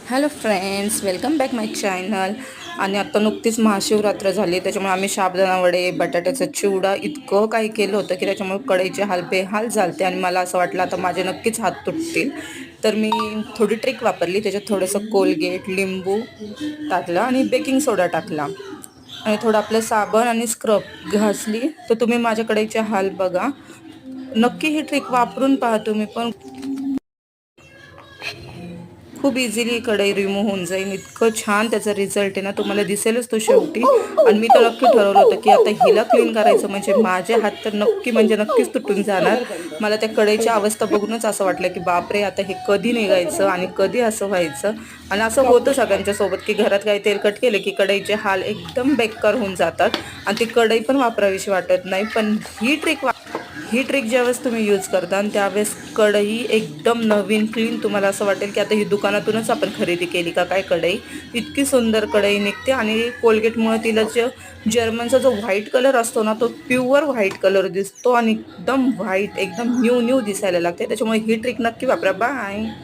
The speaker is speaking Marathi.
हॅलो फ्रेंड्स, वेलकम बॅक माय चॅनल. आणि आता नुकतीच महाशिवरात्र झाली, त्याच्यामुळे आम्ही साबुदाणा वडे, बटाट्याचा चिवडा इतकं काही केलं होतं की त्याच्यामुळे कढईचे हाल बेहाल झालते. आणि मला असं वाटलं आता माझे नक्कीच हात तुटतील. तर मी थोडी ट्रिक वापरली. त्याच्यात थोडंसं कोलगेट, लिंबू टाकलं आणि बेकिंग सोडा टाकला आणि थोडं आपलं साबण आणि स्क्रब घासली. तर तुम्ही माझ्या कढईचे हाल बघा. नक्की ही ट्रिक वापरून पहा तुम्ही पण. खूप इझिली कढई रिमूव्ह होऊन जाईल. इतकं छान त्याचा रिझल्ट आहे ना, तुम्हाला दिसेलच तो शेवटी. आणि मी तर नक्की ठरवलं होतं की आता हिला क्लीन करायचं म्हणजे माझे हात तर नक्की म्हणजे नक्कीच तुटून जाणार. मला त्या कढईची अवस्था बघूनच असं वाटलं की बापरे, आता हे कधी निघायचं आणि कधी असं व्हायचं. आणि असं होतं सगळ्यांच्या सोबत की घरात काही तेलकट केले की कढईचे हाल एकदम बेकार होऊन जातात आणि ती कढई पण वापरावीशी वाटत नाही. पण ही ट्रिक ज्यावेळेस तुम्ही यूज करता आणि त्यावेळेस कढई एकदम नवीन क्लीन, तुम्हाला असं वाटेल की आता ही दुकानातूनच आपण खरेदी केली का काय कढई. इतकी सुंदर कढई निघते. आणि कोलगेटमुळे तिला जर्मनचा जो व्हाईट कलर असतो ना, तो प्युअर व्हाईट कलर दिसतो आणि एकदम व्हाईट, एकदम न्यू न्यू दिसायला लागते. त्याच्यामुळे ही ट्रिक नक्की वापरा. बाय.